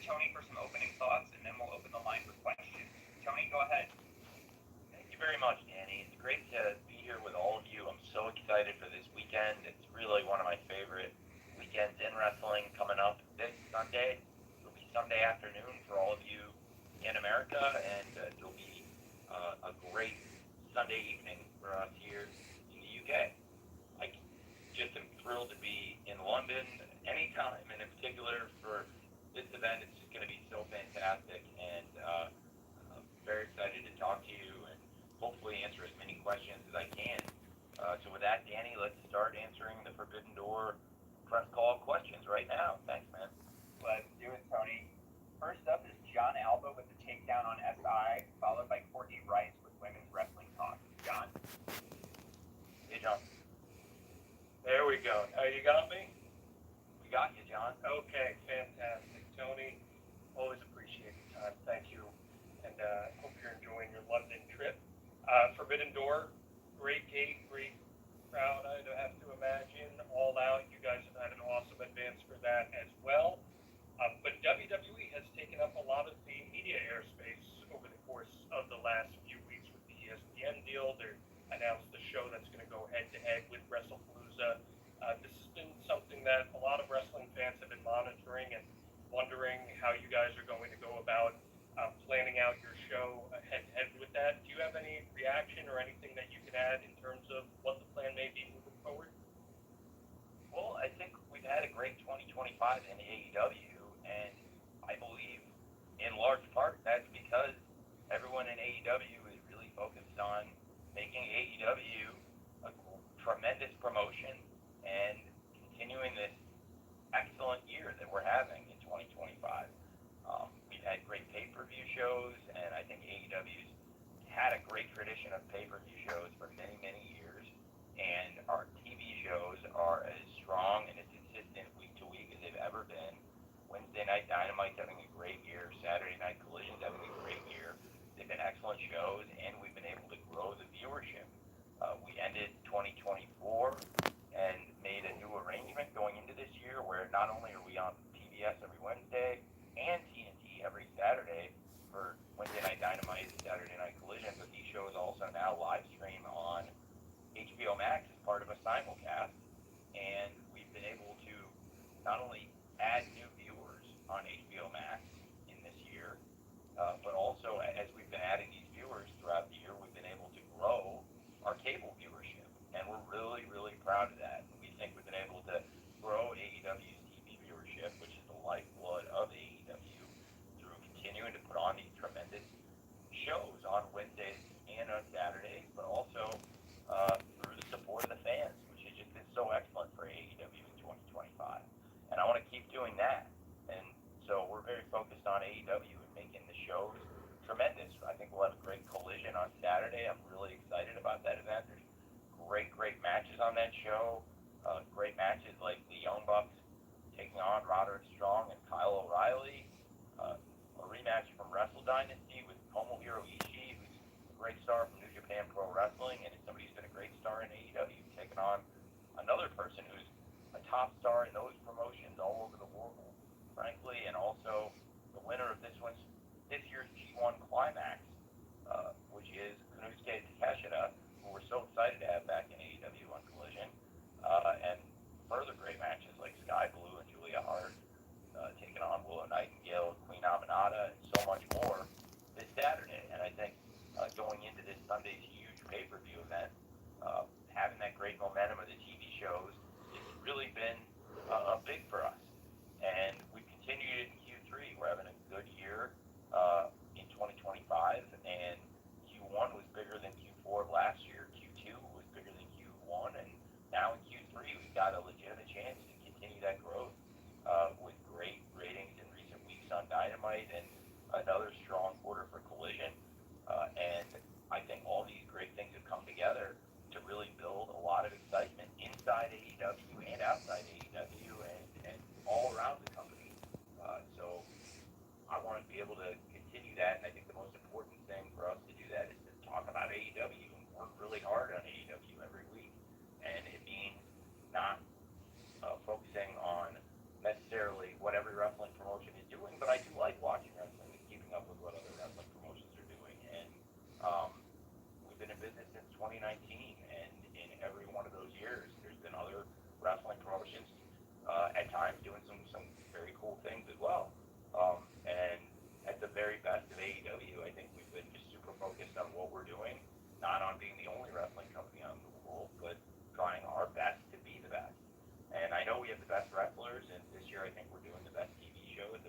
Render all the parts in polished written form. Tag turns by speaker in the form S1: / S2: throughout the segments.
S1: Tony for some opening thoughts, and then we'll open the line for questions. Tony, go ahead.
S2: Thank you very much, Danny. It's great to be here with all of you. I'm so excited for this weekend. It's really one of my favorite weekends in wrestling coming up this Sunday. It'll be Sunday afternoon for all of you in America, and it'll be a great Sunday evening for us here in the UK. I just am thrilled to be in London anytime, and in particular for this event, it's just going to be so fantastic, and I'm very excited to talk to you and hopefully answer as many questions as I can. So with that, Danny, let's start answering the Forbidden Door press call questions right now. Thanks, man.
S1: Let's do it, Tony. First up is John Alba with the takedown on SI, followed by Courtney Rice with Women's Wrestling Talk. John?
S2: Hey, John.
S3: There we go. You got me?
S2: We got you, John.
S3: Okay, fantastic. Tony, always appreciate your time. Thank you. And hope you're enjoying your London trip. Forbidden Door, great gate, great crowd, I'd have to imagine. All out. You guys have had an awesome advance for that as well. But WWE has taken up a lot of the media airspace over the course of the last few weeks with the ESPN deal. They announced the show that's going to go head-to-head with WrestlePalooza. This has been something that a lot of wrestling fans have been monitoring and wondering how you guys are going to go about planning out your show head-to-head with that. Do you have any reaction or anything that you can add in terms of what the plan may be moving forward?
S2: Well, I think we've had a great 2025 in AEW, and I believe in large part that's because everyone in AEW is really focused on making AEW a tremendous promotion and continuing this excellent year that we're having in 2025. We've had great pay-per-view shows, and I think AEW's had a great tradition of pay-per-view shows for many, many years, and our TV shows are as strong and as consistent week to week as they've ever been. Wednesday Night Dynamite's having a great year. Saturday Night Collision's having a great year. They've been excellent shows, and we've been able to grow the viewership. We ended 2024 and made a new arrangement going into this year where not only are we on PBS every Wednesday and TNT every Saturday for Wednesday Night Dynamite and Saturday Night Collision, but these shows also now live stream on HBO Max as part of a simulcast, and we've been able to not only add new viewers on HBO Max in this year, but also as we've been adding these viewers throughout the year, we've been able to grow our cable viewership, and we're really, really proud of that. We think we've been able to grow AEW's TV viewership, which is the lifeblood of AEW, through continuing to put on these tremendous shows on Wednesdays and on Saturdays, but also through the support of the fans, which has just been so excellent for AEW in 2025. And I want to keep doing that. And so we're very focused on AEW and making the shows tremendous. I think we'll have a great Collision on Saturday. I'm really excited about that event. There's great matches on that show. Great matches like the Young Bucks taking on Roderick Strong and Kyle O'Reilly. A rematch from Wrestle Dynasty with Tomohiro Ishii, who's a great star from New Japan Pro Wrestling, and somebody who's been a great star in AEW, taking on another person who's a top star in those promotions all over the world, frankly, and also the winner of this year's G1 Climax, which is Konosuke Takeshita, who we're so excited to have back in AEW on Collision, and further great matches like Sky Blue and Julia Hart taking on Willow Nightingale, Queen Aminata, and so much more this Saturday. And I think going into this Sunday's huge pay-per-view event, having that great momentum of the TV shows, it's really been big for us. And we've continued it in Q3. We're having a good year in 2025, and Q1 was bigger than Q4 last year. Q2 was bigger than Q1, and now in Q3 we've got a legitimate chance to continue that growth with great ratings in recent weeks on Dynamite and another strong quarter for Collision. And I think all these great things have come together to really build a lot of excitement inside AEW and outside AEW and all around the company. So I want to be able to continue that, and I think the most important thing for us to do that is to talk about AEW and work really hard on AEW every week. And it means not focusing on necessarily what every wrestling promotion is doing, but I do like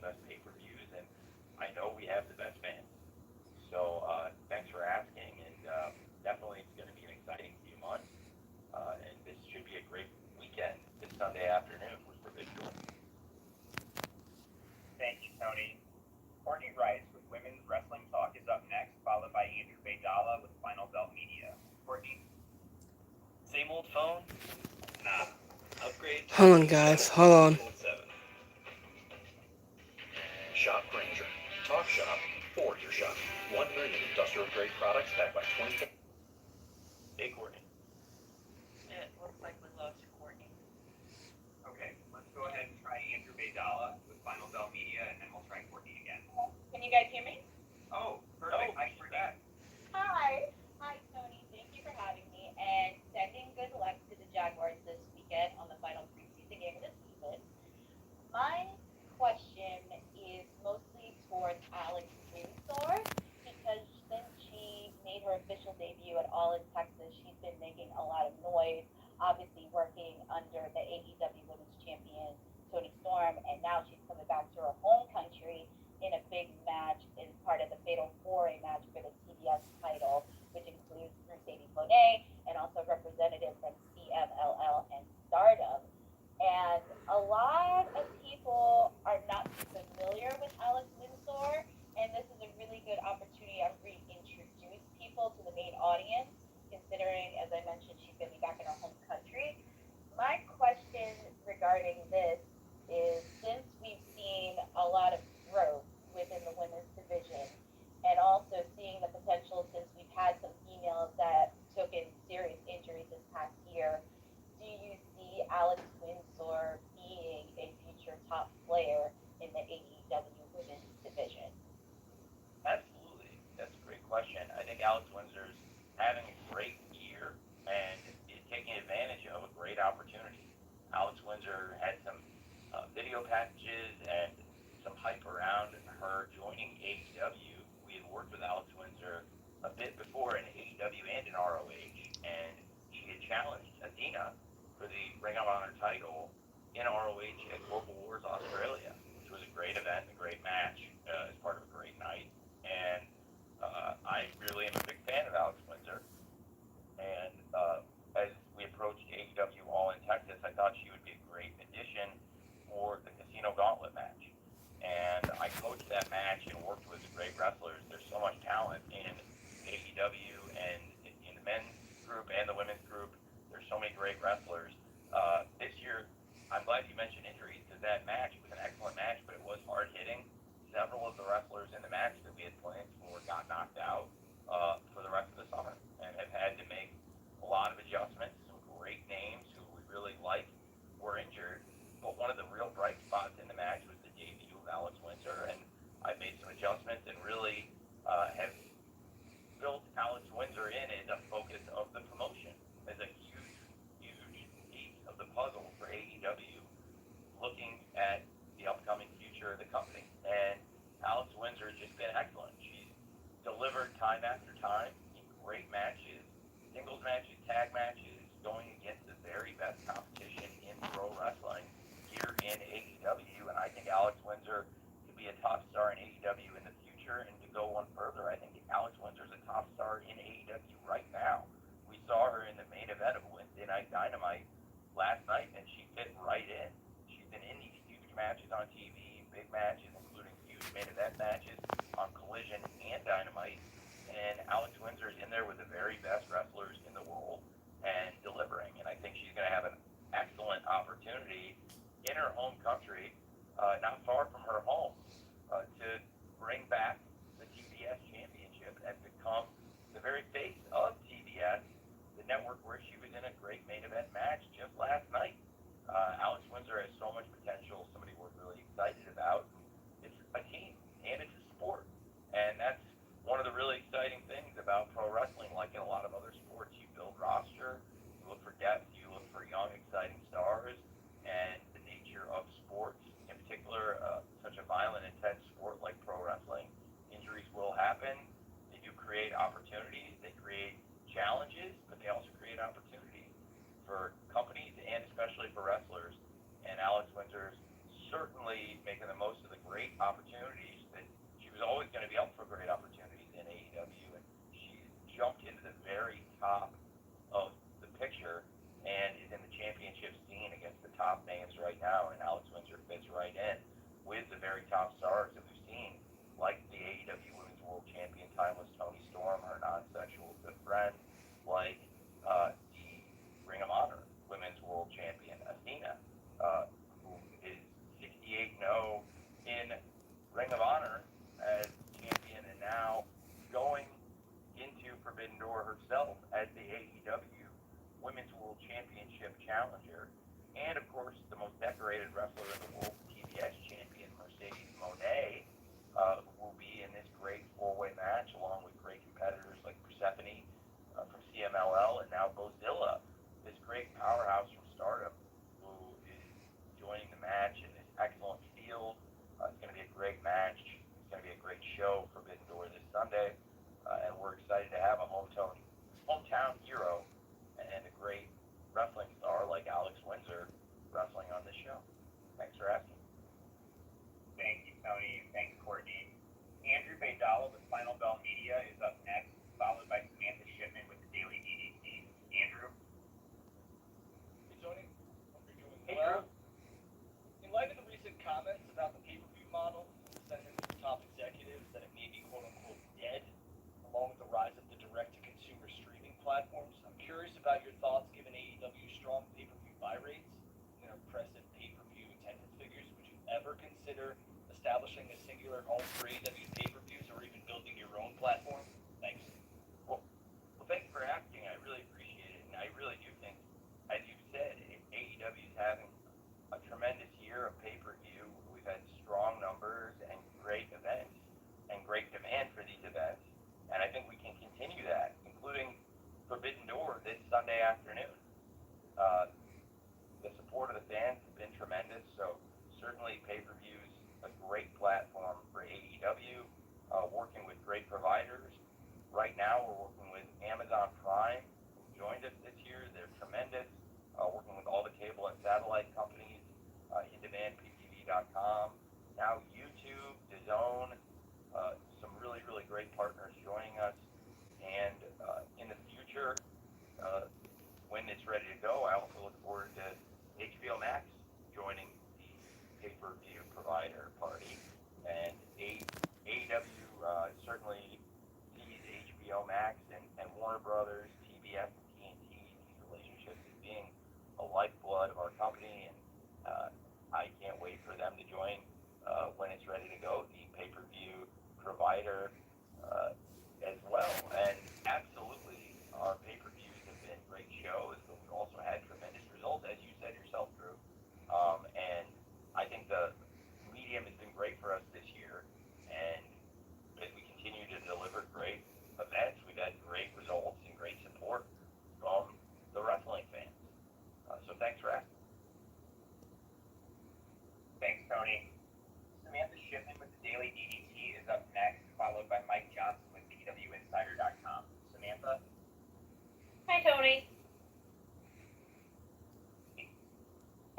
S2: best pay-per-views, and I know we have the best fans. So thanks for asking, and definitely it's going to be an exciting few months, and this should be a great weekend this Sunday afternoon with Forbidden Door.
S1: Thank you, Tony. Courtney Rice with Women's Wrestling Talk is up next, followed by Andrew Baydala with Final Belt Media. Courtney?
S4: Same old phone? Nah. Upgrade.
S5: Hold on, guys. Hold on.
S4: 7. Shop Granger. Talk shop for your shop. 1 million industrial grade products backed by 20.
S2: Hey, Courtney.
S6: It looks like we lost Courtney.
S1: Okay, let's go ahead and try Andrew Baydala with Final Belt Media, and then we'll try Courtney again.
S6: Can you guys hear me?
S1: Oh, perfect.
S2: Hi, Courtney.
S6: Hi. Hi, Tony. Thank you for having me and sending good luck to the Jaguars this weekend on the final preseason game of the season. My question is mostly towards Alex Windsor because since she made her official debut at All in Texas, she's been making a lot of noise, obviously working under the AEW Women's Champion Toni Storm, and now she's coming back to her home country in a big match as part of the Fatal 4-Way match for the TBS title, which includes Mercedes Moné and also representatives from CMLL and Stardom. And a lot of people are not familiar with Alex Windsor, and this is a really good opportunity to reintroduce people to the main audience, considering, as I mentioned, she's going to be back in her home country. My question regarding this is, since we've seen a lot of growth within the women's division, and also seeing the potential, since we've had some females that took in serious injuries this past year, do you see Alex Windsor being a future top player in the AEW women's division?
S2: Absolutely. That's a great question. I think Alex Windsor's having a great year and is taking advantage of a great opportunity. Alex Windsor had some video packages and some hype around her joining AEW. We had worked with Alex Windsor a bit before in AEW and in ROH, and she had challenged Athena for the Ring of Honor title in ROH at Global Wars Australia, which was a great event, a great match, as part of a great night. And I really am a big fan of Alex Windsor. And as we approached AEW All in Texas, I thought she would be a great addition for the Casino Gauntlet match. And I coached that match and worked with great wrestlers. There's so much talent in AEW and in the men's group and the women's group. There's so many great wrestlers. This year, I'm glad you mentioned injuries because that match was an excellent match, but it was hard hitting. Several of the wrestlers in the match that we had planned for got knocked out for the rest of the summer and have had to make a lot of adjustments. Some great names who we really like were injured, but one of the real bright spots in the match was the debut of Alex Windsor, and I made some adjustments and really have built Alex Windsor in as a focus of the promotion, as a huge piece of the puzzle for AEW, looking at the upcoming future of the company. And Alex Windsor has just been excellent. She's delivered time after time in great matches, singles matches, tag matches, going against the very best competition in pro wrestling here in AEW. And I think Alex Windsor could be a top star in AEW in the future. And to go one further, I think Alex Windsor is a top star in AEW right now. We saw her in the main event of Wednesday Night Dynamite last night, and she fit right in. She's been in these huge matches on TV, big matches, including huge main event matches on Collision and Dynamite. And Alex Windsor is in there with the very best wrestlers in the world and delivering. And I think she's going to have an excellent opportunity in her home country, not far from her home, to bring back the TBS championship and become the very face of TBS, the network where she was in a great main event match just last night. Alex Windsor has so much potential, somebody we're really excited about. It's a team, and it's a sport. And that's one of the really exciting things about pro wrestling, like in a lot of other sports. You build roster, you look for depth, you look for young, exciting stars, and the nature of sports, in particular, such a violent, intense sport like pro wrestling, injuries will happen. They do create opportunities, they create challenges, but they also create opportunities for companies and especially for wrestlers. And Alex Windsor's certainly making the most of the great
S5: establishing a singular home for AEW pay-per-views or even building your own platform? Thanks.
S2: Well, thanks for asking. I really appreciate it, and I really do think, as you said, AEW is having a tremendous year of pay-per-view. We've had strong numbers and great events and great demand for these events, and I think we can continue that, including Forbidden Door this Sunday afternoon. The support of the fans has been tremendous, so certainly pay-per-views a great platform for AEW, working with great providers. Right now we're working with Amazon Prime, who joined us this year. They're tremendous, working with all the cable and satellite companies, indemandptv.com, now YouTube, DAZN, some really, really great partners joining us. And in the future, when it's ready to go, I also look forward to HBO Max joining the pay-per-view provider party. And AEW certainly sees HBO Max and Warner Brothers, TBS, and TNT, these relationships as being a lifeblood of our company, and I can't wait for them to join when it's ready to go, the pay-per-view provider as well. And absolutely, our pay-per-views have been great shows, but we've also had tremendous results, as you said yourself, Drew. And I think the medium has been great for us this year, and as we continue to deliver great events, we've had great results and great support from the wrestling fans. So thanks for asking.
S1: Thanks, Tony. Samantha Shipman with the Daily DDT is up next, followed by Mike Johnson with PWInsider.com. Samantha?
S6: Hi, Tony.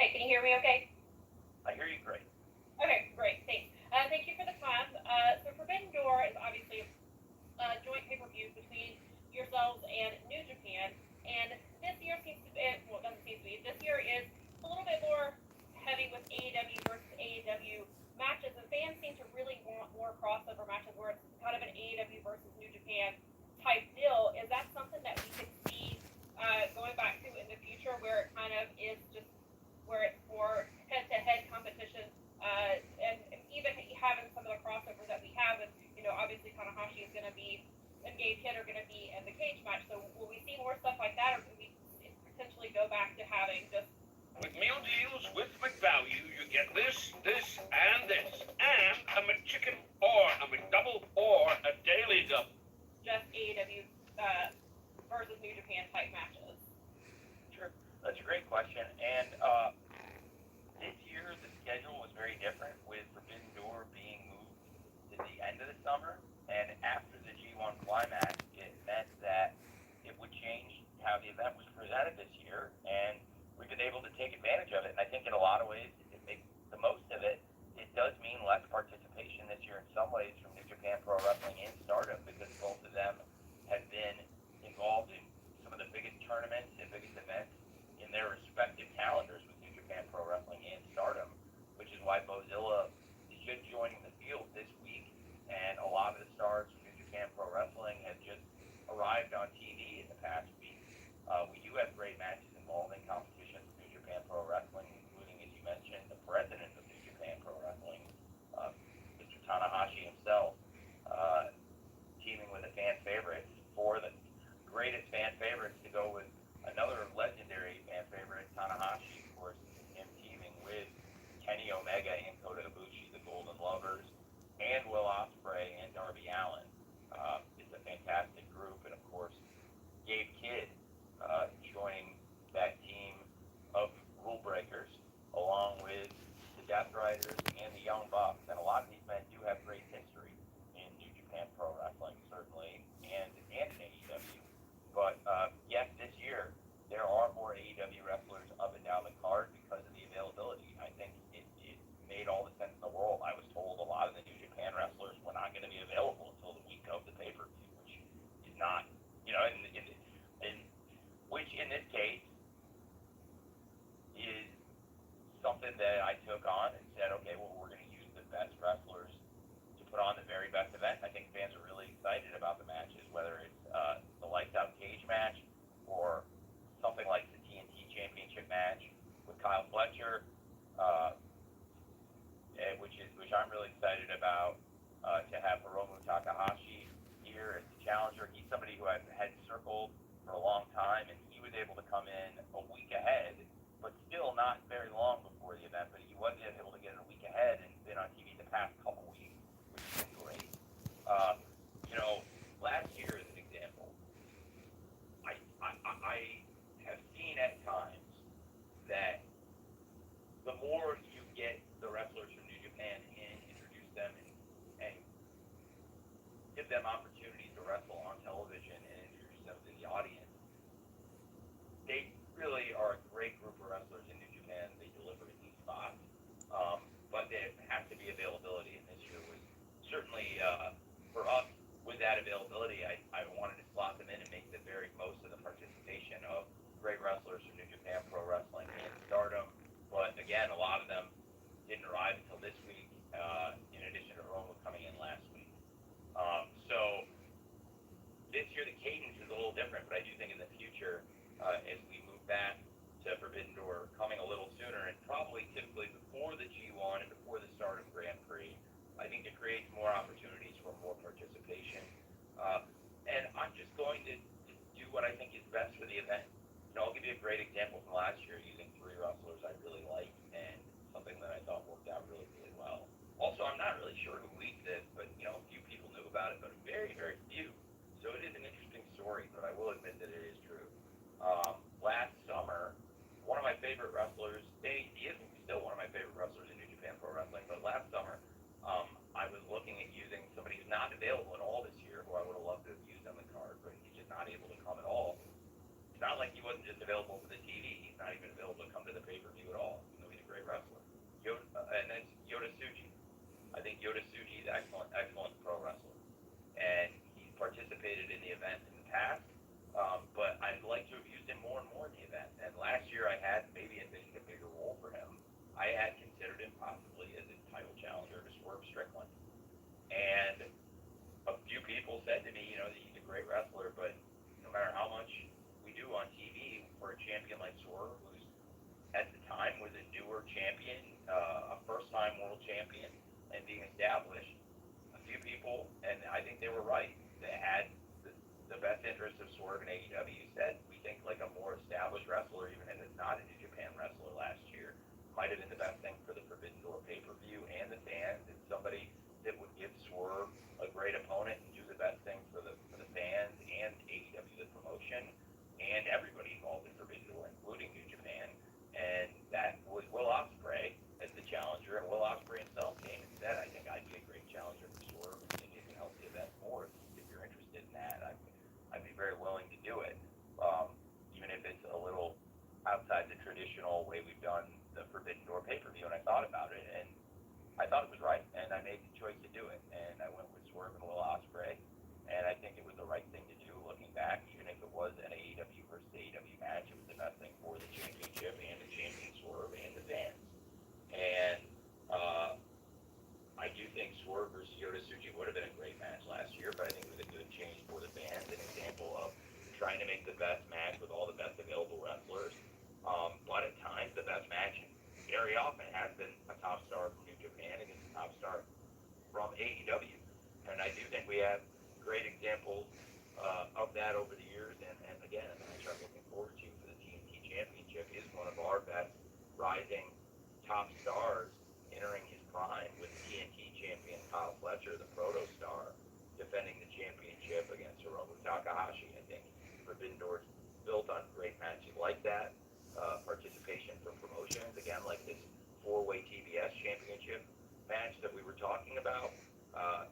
S6: Hey, can you hear me okay?
S2: I hear you great.
S6: Okay, great, thanks. Thank you for the time. So Forbidden Door is obviously a joint pay-per-view between yourselves and New Japan, and this year seems to be, well, it doesn't seem to be, this year is a little bit more heavy with AEW versus AEW matches, and fans seem to really want more crossover matches where it's kind of an AEW versus New Japan type deal. Is that something that we could see going back to in the future, where it kind of is just where it's for head-to-head competition, and even having some of the crossover that we have, and obviously Tanahashi is going to be and Gabe Kidd are going to be in the cage match. So will we see more stuff like that, or can we potentially go back to having just
S7: with meal deals with McValue, you get this, and this, and a McChicken or a McDouble or a Daily Double.
S6: just AEW versus New Japan type matches?
S2: Sure. That's a great question. And this year, the schedule was very different, with Forbidden Door being moved to the end of the summer. And after the G1 Climax, it meant that it would change how the event was presented this year. And we've been able to take advantage of it. And I think in a lot of ways, it makes the most of it. It does mean less participation this year in some ways from New Japan Pro Wrestling and Stardom, because both of them have been involved in some of the biggest tournaments and biggest events in their respective calendars with New Japan Pro Wrestling and Stardom, which is why Bozilla is just joining the field this week, and a lot of the stars from New Japan Pro Wrestling have just arrived on TV in the past week. We do have great matches involving competition from New Japan Pro Wrestling, including, as you mentioned, the president of New Japan Pro Wrestling, Mr. Tanahashi himself, teaming with a fan favorite, for the greatest fan favorites to go with another legendary fan favorite, Tanahashi, of course, him teaming with Kenny Omega and Kota Ibushi. I'm really excited about to have Hiromu Takahashi here as the challenger. He's somebody who I've had circled for a long time, and he was able to come in a week ahead, but still not very long before the event. But he was able to get it a week ahead and been on TV the past couple weeks, which has been great. Last year as an example, I have seen at times that the more you get the wrestlers from New Japan in, introduce them and give them opportunities to wrestle on television and introduce them to the audience, they really are a great group of wrestlers in New Japan. They deliver in these spots. But there has to be availability, and this year was certainly for us with that availability. I wanted to slot them in and make the very most of the participation of great wrestlers from New Japan Pro Wrestling and Stardom. But again, a lot of them didn't arrive until this week, in addition to Roma coming in last week. So this year the cadence is a little different, but I do think in the future, as we move back to Forbidden Door coming a little sooner and probably typically before the G1 and before the start of Grand Prix, I think it creates more opportunities for more participation. And I'm just going to do what I think is best for the event. I'll give you a great example from last year using 3 wrestlers I really liked and something that I thought worked out really, really well. Also, I'm not really sure who leaked this, but a few people knew about it, but very, very few. So it is an interesting story, but I will admit that it is true. Last summer, one of my favorite wrestlers, he is still one of my favorite wrestlers in New Japan Pro Wrestling, but last summer, I was looking at using somebody who's not available at all this year, who I would have loved to have used on the card, but he's just not able to come at all. It's not like he wasn't just available for the TV. He's not even available to come to the pay-per-view at all. He's a great wrestler. And that's Yota Tsuji. I think Yota Tsuji is excellent pro wrestler. And he's participated in the event in the past, but I'd like to have used him more and more in the event. And last year I had maybe envisioned a bigger role for him. I had considered him possibly as a title challenger to Swerve Strickland. And a few people said to me, that he's a great wrestler, but no matter how much we do on TV for a champion like Swerve, who's at the time was a newer champion, a first-time world champion, and being established, a few people, and I think they were right, they had the best interest of Swerve and AEW, said we think like a more established wrestler, even if it's not a New Japan wrestler last year, might have been the best thing for the Forbidden Door pay-per-view and the fans, and somebody that would give Swerve a great opponent and do the best thing for the fans and AEW, the promotion, and everybody involved in Forbidden Door, including New Japan. And that was Will Ospreay as the challenger, and Will Ospreay himself came and said, I think I'd be a great challenger for Swerve, and you can help the event more if you're interested in that. I'd be very willing to do it, even if it's a little outside the traditional way we've done the Forbidden Door pay-per-view. And I thought about it, and I thought it was right, and I made the choice to do it. And I went with Swerve and Will Ospreay, and I think it was the right thing to do looking back. Even if it was an AEW versus AEW match, it was the best thing for the championship and the champion Swerve and the fans. And I do think Swerve versus Yota Tsuji would have been a great match last year, but I think it was a good change for the fans, an example of trying to make the best match with all the best available wrestlers. But at times, the best match very often has been a top star from New Japan against a top star from AEW. And I do think we have great examples of that over the years. And again, a match I'm looking forward to for the TNT Championship is one of our best rising top stars entering his prime with TNT champion Kyle Fletcher, the proto star, defending the championship against Hiromu Takahashi. I think Forbidden Door built on great matches like that. Participation from promotions, again, like this 4-way TBS championship match that we were talking about,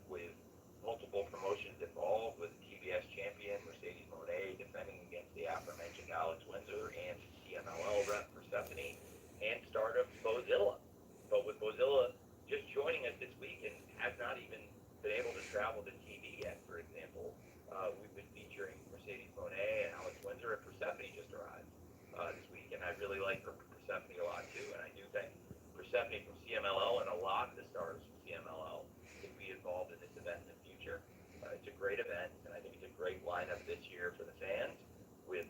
S2: with multiple promotions involved, with TBS champion Mercedes Moné defending against the aforementioned Alex Windsor and CMLL rep Persephone, and Stardom Bozilla. But with Bozilla just joining us this week and has not even been able to travel to TV yet, for example, we've been featuring Mercedes Moné and Alex Windsor, and Persephone just arrived this week, and I really like Persephone a lot too, and I do think Persephone from CMLL and a lot of the stars from CMLL could be involved in this event in the future. It's a great event, and I think it's a great lineup this year for the fans with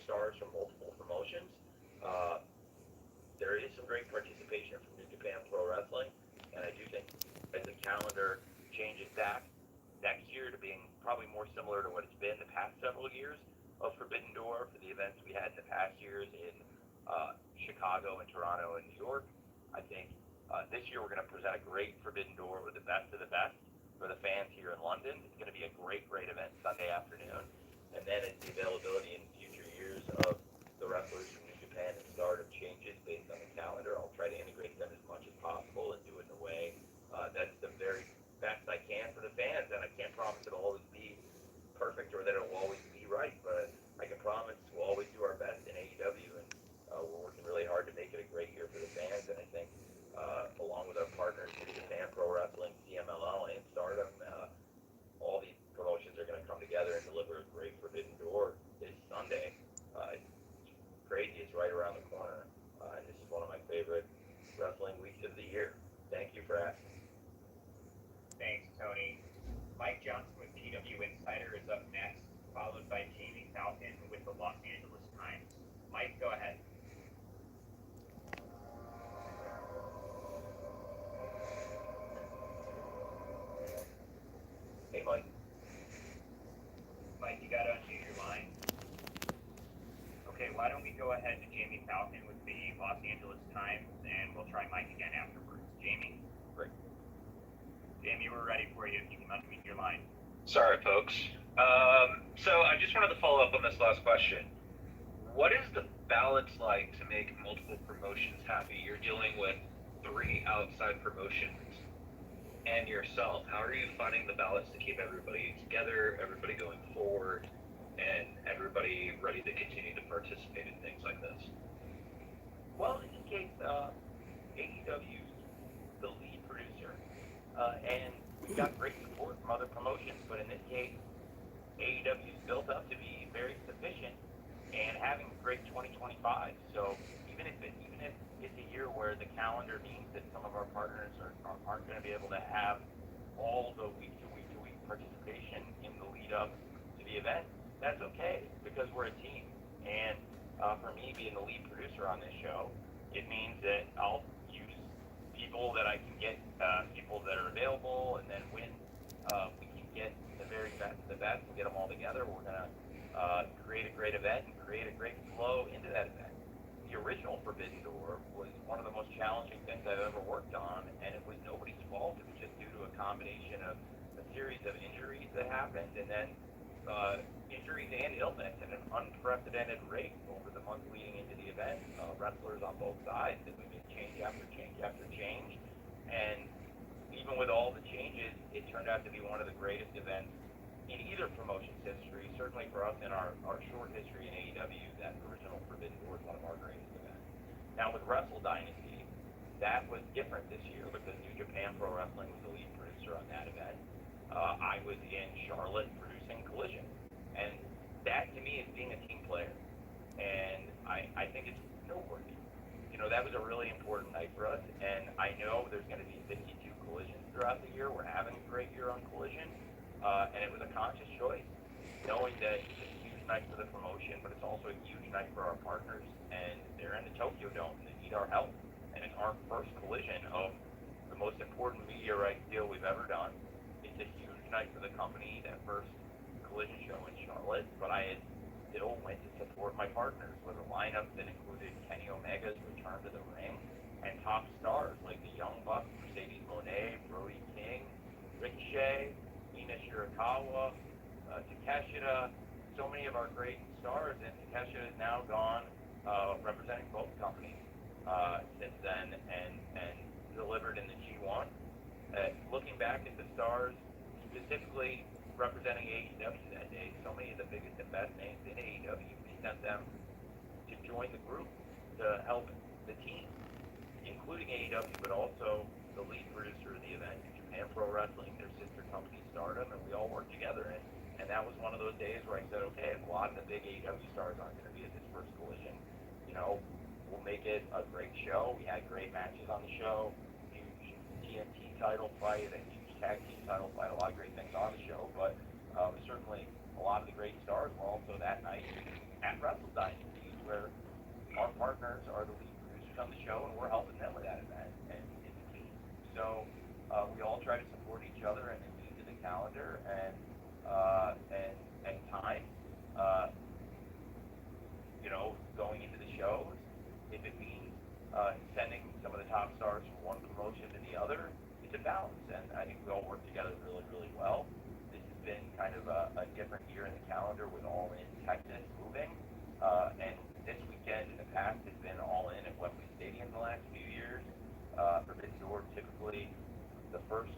S2: stars from multiple promotions. There is some great participation from New Japan Pro Wrestling, and I do think calendar changes back next year to being probably more similar to what it's been the past several years of Forbidden Door for the events we had in the past years in Chicago and Toronto and New York. I think this year we're going to present a great Forbidden Door with the best of the best for the fans here in London. It's going to be a great event Sunday afternoon. And then as the availability in future years of the wrestlers from New Japan and Stardom changes based on the calendar, I'll try to integrate them as much as possible and do it in a way that's the very best I can for the fans. And I can't promise it'll always be perfect or that it'll always be right, but I can promise we'll always do our best in AEW, and we're working really hard to make it a great year for the fans. And I think along with our partners, New Japan Pro Wrestling, CMLL, and Stardom, all these promotions are going to come together and deliver a great Forbidden Door this Sunday. It's crazy. It's right around the corner. And this is one of my favorite wrestling weeks of the year. Thank you for asking.
S1: Thanks, Tony. Mike Johnson with PW Insider is up next, followed by Jamie Falcon with the Los Angeles Times. Mike, go ahead.
S2: Hey, Mike.
S1: Mike, you gotta unmute your line. Okay, why don't we go ahead to Jamie Falcon with the Los Angeles Times, and we'll try Mike again afterwards. Jamie?
S2: Great.
S1: Jamie, we're ready for you if you can unmute your line.
S8: Sorry, folks. So I just wanted to follow up on this last question. What is the balance like to make multiple promotions happy? You're dealing with 3 outside promotions and yourself. How are you finding the balance to keep everybody together, everybody going forward, and everybody ready to continue to participate in things like this?
S2: Well, in this case, AEW's the lead producer, and we've got great support from other promotions, but in this case, AEW's built up to be very sufficient and having a great 2025. So even if it's a year where the calendar means that some of our partners aren't going to be able to have all the week-to-week participation in the lead-up to the event, that's okay, because we're a team. And for me, being the lead producer on this show, it means that I'll use people that I can get, people that are available, and then when we can get the very best of the best and get them all together, we're going to create a great event and create a great flow into that event. The original Forbidden Door was one of the most challenging things I've ever worked on, and it was nobody's fault. It was just due to a combination of a series of injuries that happened, and then injuries and illness at an unprecedented rate over the months leading into the event. Wrestlers on both sides, and we made change after change after change, and even with all the changes, it turned out to be one of the greatest events in either promotion's history. Certainly for us in our short history in AEW, that original Forbidden Door is one of our greatest events. Now with Wrestle Dynasty, that was different this year because New Japan Pro Wrestling was the lead producer on that event. I was in Charlotte producing Collision, and that to me is being a team player, and I think it's noteworthy. You know, that was a really important night for us, and I know there's going to be 52 collisions throughout the year. We're having a great year on Collision, and it was a conscious choice, knowing that it's a huge night for the promotion, but it's also a huge night for our partners, and they're in the Tokyo Dome, and they need our help, and it's our first collision of the most important media rights deal we've ever done. It's a huge night for the company, that first collision show in Charlotte, but I had still went to support my partners with a lineup that included Kenny Omega's return to the ring and top stars like the Young Bucks, Mercedes Moné, Brody King, Ricochet, Ina Shirakawa, Takeshita, so many of our great stars, and Takeshita is now gone representing both companies since then and delivered in the G1. Looking back at the stars, specifically representing AEW that day, so many of the biggest and best names in AEW, we sent them to join the group to help the team, including AEW, but also the lead producer of the event, Japan Pro Wrestling, their sister company Stardom, and we all worked together. And that was one of those days where I said, okay, if a lot of the big AEW stars aren't going to be at this first collision, you know, we'll make it a great show. We had great matches on the show, huge TNT title fight, a huge tag team title fight, a lot of great things on the show, but certainly a lot of the great stars were also that night at Wrestle Dynasty, where our partners are the lead producers on the show, and we're helping them with that event and in the team. So we all try to support and I think we all work together really, really well. This has been kind of a different year in the calendar with All In Texas moving, and this weekend in the past has been All In at Wembley Stadium the last few years. Forbidden Door, typically the first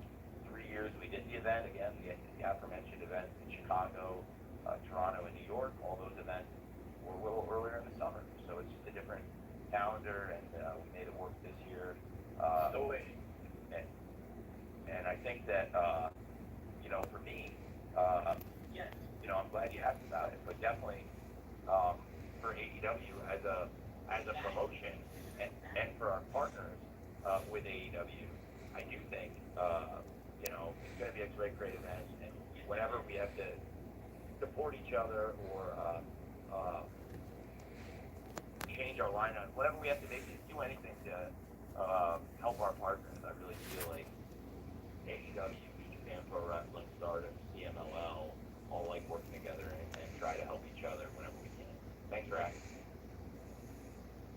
S2: 3 years we did the event, again, the aforementioned events in Chicago, Toronto, and New York, all those events were a little earlier in the summer. So it's just a different calendar, and we made it work this year. And I think that, for me,
S5: Yes.
S2: I'm glad you asked about it, but definitely for AEW as a promotion and for our partners with AEW, I do think, it's going to be a great, great event. And whenever we have to support each other or change our lineup, whatever we have to do anything to help our partners, I really feel like AEW, Japan Pro Wrestling, Stardom, CMLL, all like working together and try to help each other whenever we can. Thanks for asking.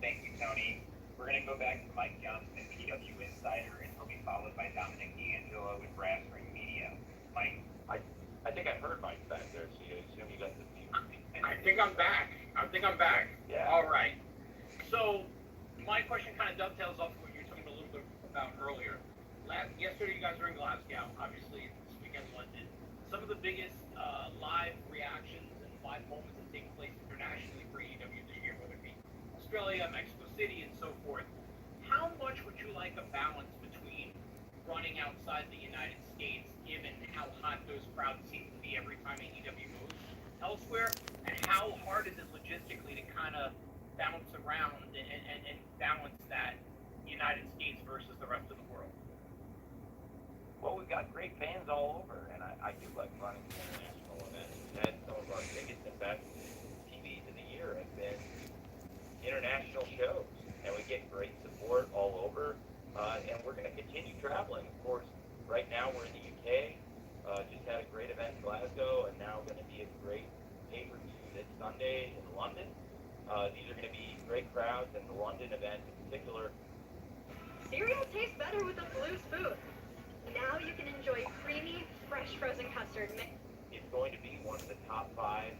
S1: Thank you, Tony. We're going to go back to Mike Johnson, PW Insider, and he'll be followed by Dominic D'Angelo with Brass Ring Media. Mike?
S2: I think I heard Mike back there, so you assume you got the view.
S5: I think I'm back.
S2: Yeah.
S5: All right. So my question kind of dovetails off what you were talking a little bit about earlier. Yesterday you guys were in Glasgow, obviously this weekend London. Some of the biggest live reactions and live moments that take place internationally for AEW this year, whether it be Australia, Mexico City, and so forth. How much would you like a balance between running outside the United States, given how hot those crowds seem to be every time AEW moves elsewhere, and how hard is it logistically to kind of bounce around and balance that United States versus the rest of the world?
S2: Well, we've got great fans all over, and I do like running the international events. We've had some of our biggest and best TVs of the year have been international shows, and we get great support all over, and we're going to continue traveling. Of course, right now we're in the UK, just had a great event in Glasgow, and now going to be a great pay-per-view this Sunday in London. These are going to be great crowds, and the London event in particular.
S9: Cereal tastes better with a blue spoon. Now you can enjoy creamy, fresh frozen custard mix.
S2: It's going to be one of the top 5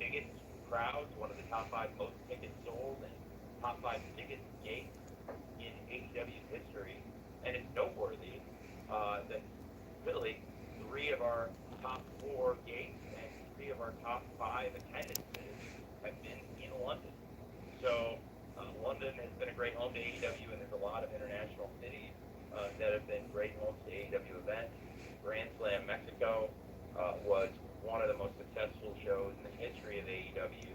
S2: biggest crowds, one of the top 5 most tickets sold, and top 5 biggest gates in AEW's history. And it's noteworthy that really 3 of our top 4 gates and 3 of our top 5 attendances have been in London. So London has been a great home to AEW, and there's a lot of international cities that have been great homes to AEW events. Grand Slam Mexico was one of the most successful shows in the history of AEW,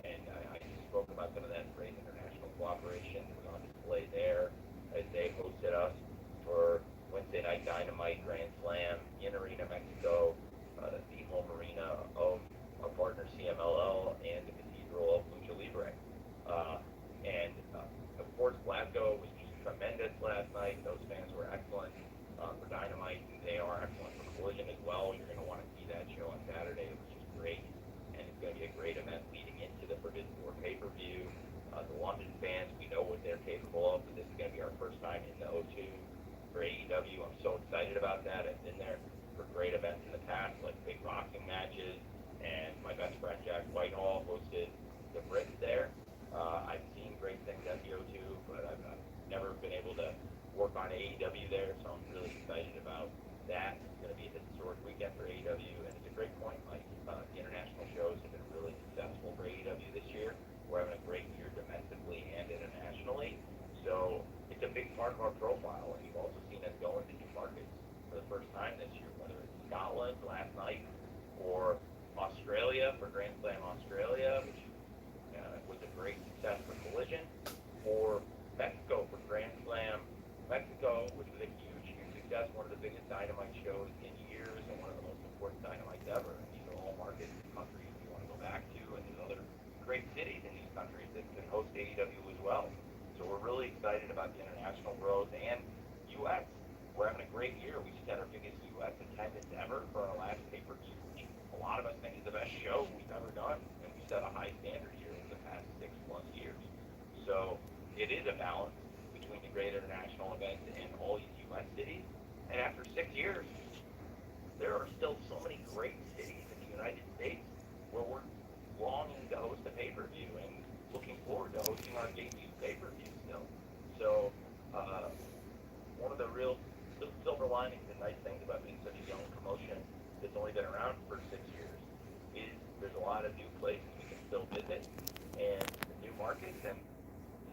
S2: and I spoke about some of that great international cooperation that was on display there as they hosted us for Wednesday Night Dynamite, Grand Slam in Arena Mexico, the home arena of our partner CMLL and the Cathedral of Lucha Libre. And of course, Glasgow was just tremendous last night. Those fans were excellent for Dynamite. They are excellent for Collision as well. You're going to want to see that show on Saturday. It was just great, and it's going to be a great event leading into the Forbidden Door pay-per-view. The London fans, we know what they're capable of, but this is going to be our first time in the O2 for AEW. I'm so excited about that. I've been there for great events in the past, like big boxing matches, and my best friend Jack Whitehall hosted the Brits there. I've seen great things at the O2, but I've never been able to work on AEW there, so I'm really excited about that. It's going to be a historic weekend for AEW, and it's a great point, Mike. The international shows have been really successful for AEW this year. We're having a great year domestically and internationally, so it's a big part of our profile, and you've also seen us go into new markets for the first time this year, whether it's Scotland last night or Australia for Grand Slam Australia, which was a great success for Collision, or Mexico for Grand Slam Mexico, which was a huge, huge success, one of the biggest Dynamite shows in years and one of the most important Dynamites ever. And these are all markets and countries we want to go back to, and there's other great cities in these countries that could host AEW as well. So we're really excited about the international growth and U.S. We're having a great year. We just had our biggest U.S. attendance ever for our last pay-per-view, which a lot of us think is the best show we've ever done, and we set a high standard here over the past 6+ years. So it is a balance between the great international events and all these U.S. cities. And great cities in the United States where we're longing to host a pay-per-view and looking forward to hosting our debut pay-per-view still. So, one of the real silver linings and nice things about being such a young promotion that's only been around for 6 years is there's a lot of new places we can still visit and new markets, and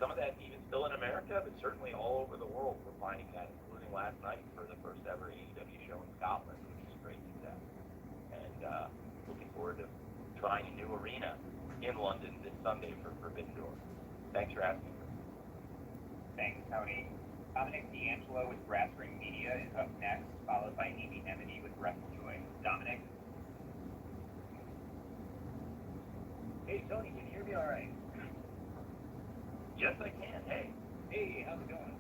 S2: some of that even still in America, but certainly all over the world. We're finding that, including last night for the first ever AEW show in Scotland, which was a great success. And looking forward to trying a new arena in London this Sunday for Forbidden Door. Thanks for asking.
S1: Thanks, Tony. Dominic D'Angelo with Grass Ring Media is up next, followed by Amy Nemedy with WrestleJoy. Dominic?
S10: Hey, Tony, can you hear me all right?
S2: Yes, I can. Hey.
S10: Hey, how's it going?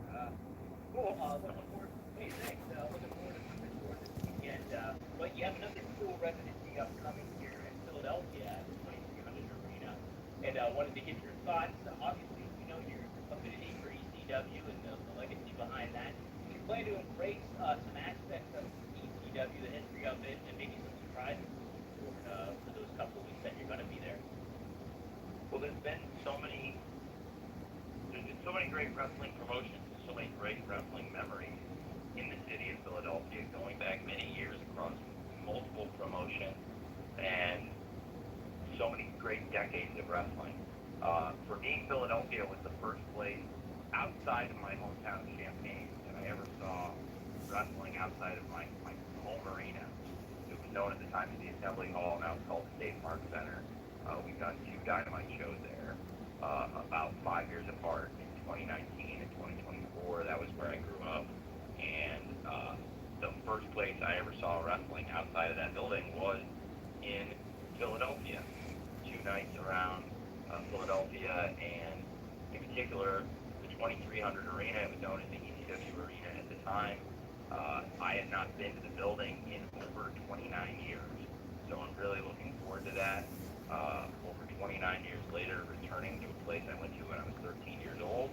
S10: Cool. Looking forward. Hey, thanks. Looking forward to Forbidden Door this weekend. But you have another cool residency upcoming here in Philadelphia at the 2300 Arena, and wanted to get your thoughts. Obviously, we know your affinity for ECW and the legacy behind that. Do you plan to embrace some aspects of ECW, the history of it, and maybe some surprises for those couple of weeks that you're going to be there?
S2: Well, there's been so many great wrestling promotions, so many great wrestling memories in the city of Philadelphia, going back many years across multiple promotions, and so many great decades of wrestling. For me, Philadelphia was the first place outside of my hometown of Champaign that I ever saw wrestling outside of my home arena. It was known at the time as the Assembly Hall, now it's called the State Park Center. We've done 2 Dynamite shows there, about 5 years apart in 2019 and 2024. That was where I grew up. And the first place I ever saw wrestling outside of that building was in Philadelphia. 2 nights around Philadelphia, and in particular, the 2300 Arena. It was known as the ECW Arena at the time. I had not been to the building in over 29 years, so I'm really looking forward to that. Over 29 years later, returning to a place I went to when I was 13 years old,